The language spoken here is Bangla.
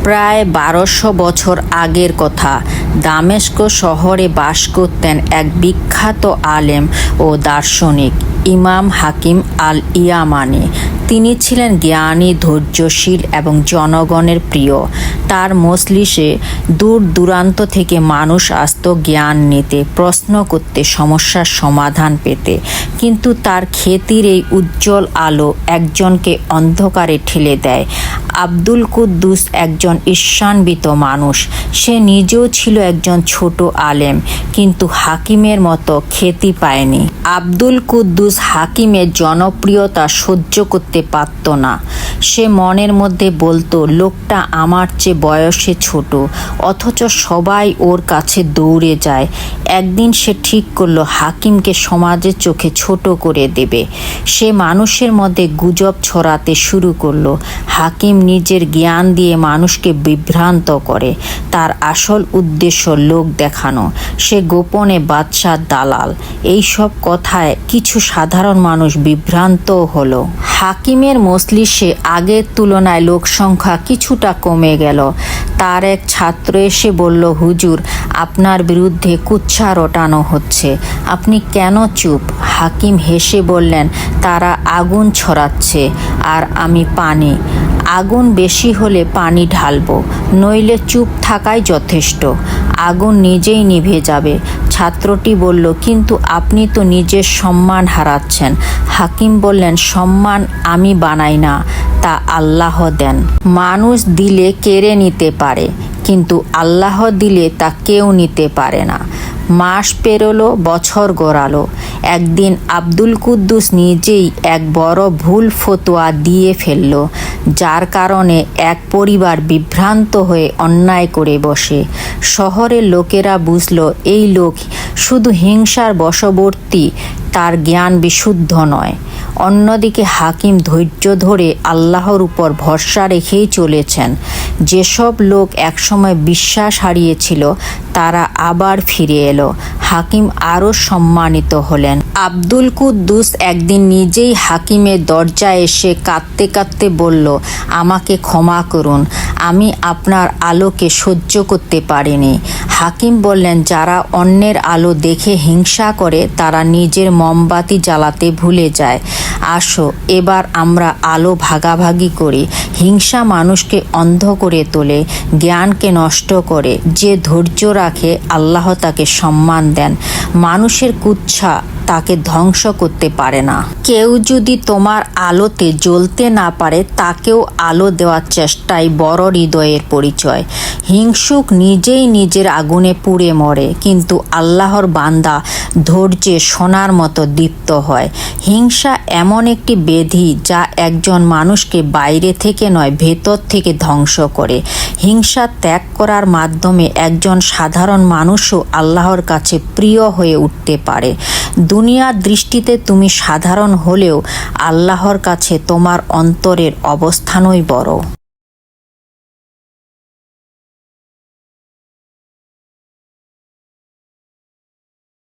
প্রায় 1200 বছর আগের কথা। দামেস্ক শহরে বাস করতেন এক বিখ্যাত আলেম ও দার্শনিক, ইমাম হাকিম আল ইয়ামানি। তিনি ছিলেন জ্ঞানী, ধৈর্যশীল এবং জনগণের প্রিয়। তার মজলিসে দূর দূরান্ত থেকে মানুষ আসত জ্ঞান নিতে, প্রশ্ন করতে, সমস্যার সমাধান পেতে। কিন্তু তার খ্যাতির এই উজ্জ্বল আলো একজনকে অন্ধকারে ঠেলে দেয়। আব্দুল কুদ্দুস একজন ঈর্ষান্বিত মানুষ। সে নিজেও ছিল একজন ছোট আলেম, কিন্তু হাকিমের মতো খ্যাতি পায়নি। আব্দুল কুদ্দুস হাকিমের জনপ্রিয়তা সহ্য করতে পারত না। সে মনের মধ্যে বলতো, লোকটা আমার চেয়ে বয়সে ছোট, অথচ সবাই ওর কাছে দৌড়ে যায়। একদিন সে ঠিক করলো হাকিমকে সমাজের চোখে ছোট করে দেবে। সে মানুষের মধ্যে গুজব ছড়াতে শুরু করলো। হাকিম নিজের জ্ঞান দিয়ে মানুষকে বিভ্রান্ত করে। তার আসল উদ্দেশ্য লোক দেখানো। সে গোপনে বাদশার দালাল। এই সব কথায় কিছু সাধারণ মানুষ বিভ্রান্ত হলো। হাকিমের মজলিসে আগের তুলনায় লোক সংখ্যা কিছুটা কমে গেল। তার এক ছাত্র এসে বলল, হুজুর, আপনার বিরুদ্ধে কুৎসা রটানো হচ্ছে, আপনি কেন চুপ? হাকিম হেসে বললেন, তারা আগুন ছড়াচ্ছে আর আমি পানি। আগুন বেশি হলে পানি ঢালবো, নইলে চুপ থাকাই যথেষ্ট। আগুন নিজেই নিভে যাবে। ছাত্রটি বলল, কিন্তু আপনি তো নিজের সম্মান হারাচ্ছেন। হাকিম বললেন, সম্মান আমি বানাই না, তা আল্লাহ দেন। মানুষ দিলে কেড়ে নিতে পারে, কিন্তু আল্লাহ দিলে তা কেউ নিতে পারে না। মাস পেরোলো, বছর গড়ালো। একদিন আব্দুল কুদ্দুস নিজেই এক বড় ভুল ফতোয়া দিয়ে ফেলল, যার কারণে এক পরিবার বিভ্রান্ত হয়ে অন্যায় করে বসে। শহরের লোকেরা বুঝল এই লোক শুধু হিংসার বশবর্তী, তার জ্ঞান বিশুদ্ধ নয়। অন্যদিকে হাকিম ধৈর্য ধরে আল্লাহর উপর ভরসা রেখেই চলেছেন। যেসব লোক একসময় বিশ্বাস হারিয়েছিল, তারা আবার ফিরে এলো। হাকিম আরও সম্মানিত হলেন। আব্দুল কুদ্দুস একদিন নিজেই হাকিমের দরজায় এসে কাঁদতে কাঁদতে বলল, আমাকে ক্ষমা করুন, আমি আপনার আলোকে সহ্য করতে পারিনি। হাকিম বললেন, যারা অন্যের আলো দেখে হিংসা করে, তারা নিজের মোমবাতি জ্বালাতে ভুলে যায়। আসো, এবার আমরা আলো ভাগাভাগি করি। হিংসা মানুষকে অন্ধ করে তোলে, জ্ঞানকে নষ্ট করে। যে ধৈর্য রাখে, আল্লাহ তাকে সম্মান দেন। মানুষের কুৎসা তাকে ধ্বংস করতে পারে না। কেউ যদি তোমার আলোতে জ্বলতে না পারে, তাকেও আলো দেওয়ার চেষ্টাই বড় হৃদয়ের পরিচয়। হিংসুক নিজেই নিজের আগুনে পুড়ে মরে, কিন্তু আল্লাহর বান্দা ধৈর্যে সোনার মতো দীপ্ত হয়। হিংসা এমন একটি ব্যাধি যা একজন মানুষকে বাইরে থেকে নয়, ভেতর থেকে ধ্বংস করে। হিংসা ত্যাগ করার মাধ্যমে একজন সাধারণ মানুষও আল্লাহর কাছে প্রিয় হয়ে উঠতে পারে। দুনিয়ার দৃষ্টিতে তুমি সাধারণ হলেও আল্লাহর কাছে তোমার অন্তরের অবস্থানই বড়।